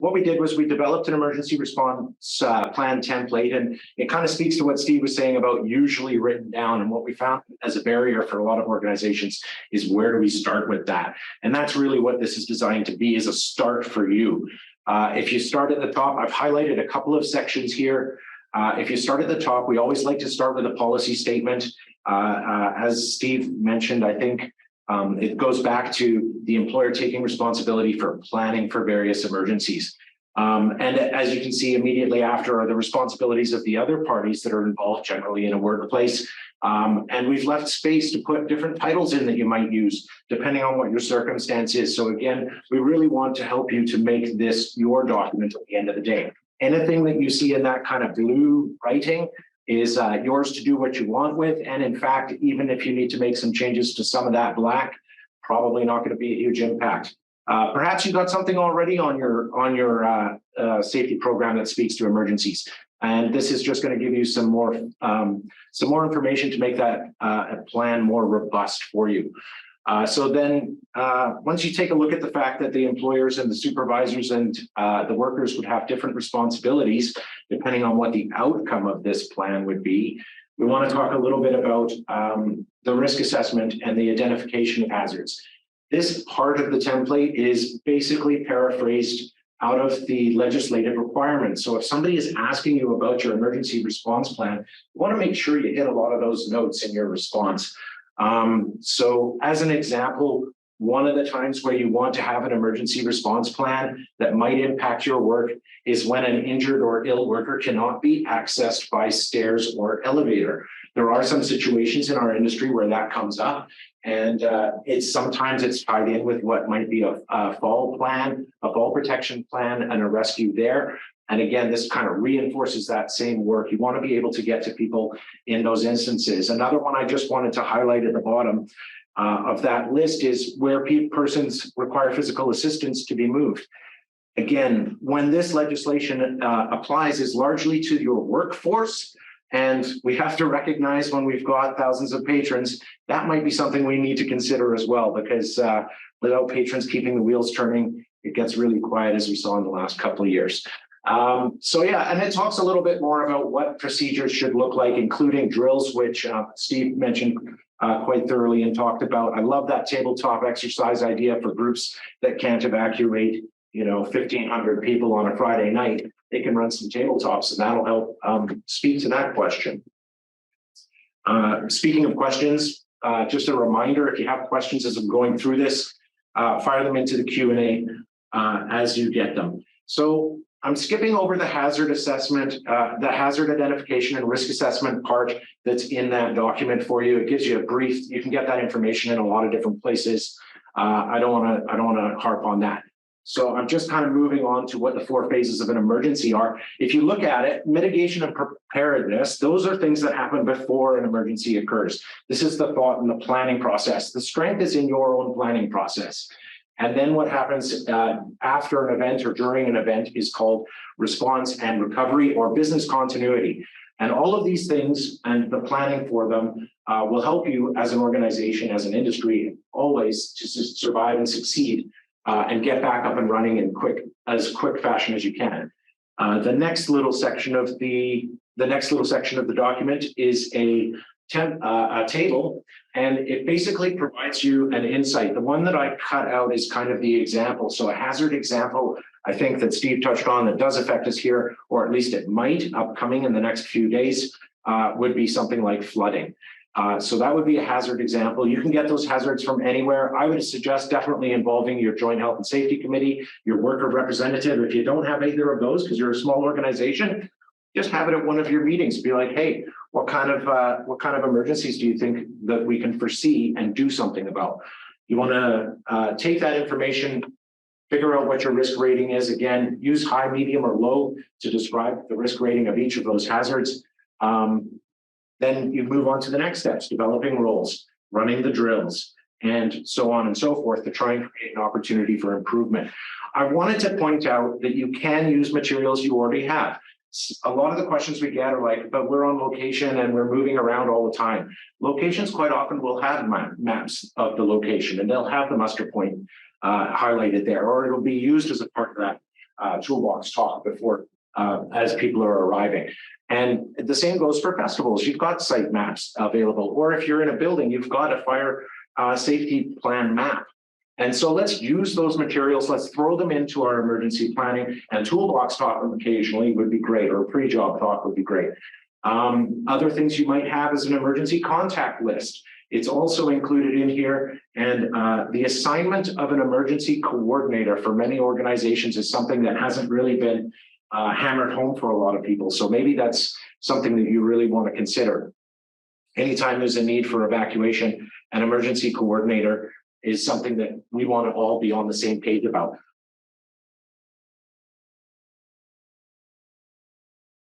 what we did was we developed an emergency response plan template, and it kind of speaks to what Steve was saying about usually written down. And what we found as a barrier for a lot of organizations is, where do we start with that? And that's really what this is designed to be, is a start for you. If you start at the top, I've highlighted a couple of sections here. If you start at the top, we always like to start with a policy statement. As Steve mentioned, I think it goes back to the employer taking responsibility for planning for various emergencies. And as you can see, immediately after are the responsibilities of the other parties that are involved generally in a workplace. And we've left space to put different titles in that you might use depending on what your circumstance is. So again, we really want to help you to make this your document at the end of the day. Anything that you see in that kind of blue writing is yours to do what you want with. And in fact, even if you need to make some changes to some of that black, probably not going to be a huge impact. Perhaps you got something already on your safety program that speaks to emergencies, and this is just going to give you some more information to make that plan more robust for you. So then once you take a look at the fact that the employers and the supervisors and the workers would have different responsibilities depending on what the outcome of this plan would be, we want to talk a little bit about the risk assessment and the identification of hazards. This part of the template is basically paraphrased out of the legislative requirements. So if somebody is asking you about your emergency response plan, you want to make sure you hit a lot of those notes in your response. So as an example, one of the times where you want to have an emergency response plan that might impact your work is when an injured or ill worker cannot be accessed by stairs or elevator. There are some situations in our industry where that comes up, and sometimes it's tied in with what might be a fall plan, a fall protection plan, and a rescue there. And again, this kind of reinforces that same work. You want to be able to get to people in those instances. Another one I just wanted to highlight at the bottom of that list is where persons require physical assistance to be moved. Again, when this legislation applies, is largely to your workforce. And we have to recognize when we've got thousands of patrons, that might be something we need to consider as well, because without patrons keeping the wheels turning, it gets really quiet, as we saw in the last couple of years. So yeah, and it talks a little bit more about what procedures should look like, including drills, which Steve mentioned quite thoroughly and talked about. I love that tabletop exercise idea for groups that can't evacuate, 1,500 people on a Friday night. They can run some tabletops, and that'll help speak to that question. Speaking of questions, just a reminder, if you have questions as I'm going through this, fire them into the Q&A as you get them. So I'm skipping over the hazard assessment, the hazard identification and risk assessment part that's in that document for you. It gives you a brief. You can get that information in a lot of different places. I don't want to harp on that. So I'm just kind of moving on to what the 4 phases of an emergency are. If you look at it, mitigation and preparedness, those are things that happen before an emergency occurs. This is the thought and the planning process. The strength is in your own planning process. And then what happens after an event or during an event is called response and recovery, or business continuity. And all of these things and the planning for them will help you as an organization, as an industry, always to survive and succeed and get back up and running in as quick fashion as you can. The next little section of the document is a table, and it basically provides you an insight. The one that I cut out is kind of the example. So a hazard example, I think that Steve touched on, that does affect us here, or at least it might upcoming in the next few days, would be something like flooding. So that would be a hazard example. You can get those hazards from anywhere. I would suggest definitely involving your joint health and safety committee, your worker representative. If you don't have either of those because you're a small organization, just have it at one of your meetings. Be like, hey, what kind of emergencies do you think that we can foresee and do something about? You want to take that information, figure out what your risk rating is. Again, use high, medium, or low to describe the risk rating of each of those hazards. Then you move on to the next steps, developing roles, running the drills, and so on and so forth to try and create an opportunity for improvement. I wanted to point out that you can use materials you already have. A lot of the questions we get are like, but we're on location and we're moving around all the time. Locations quite often will have maps of the location, and they'll have the muster point highlighted there, or it'll be used as a part of that toolbox talk before as people are arriving. And the same goes for festivals. You've got site maps available, or if you're in a building, you've got a fire safety plan map. And so let's use those materials. Let's throw them into our emergency planning, and toolbox talk occasionally would be great, or a pre-job talk would be great. Other things you might have is an emergency contact list. It's also included in here. And the assignment of an emergency coordinator for many organizations is something that hasn't really been hammered home for a lot of people. So maybe that's something that you really want to consider. Anytime there's a need for evacuation, an emergency coordinator is something that we want to all be on the same page about.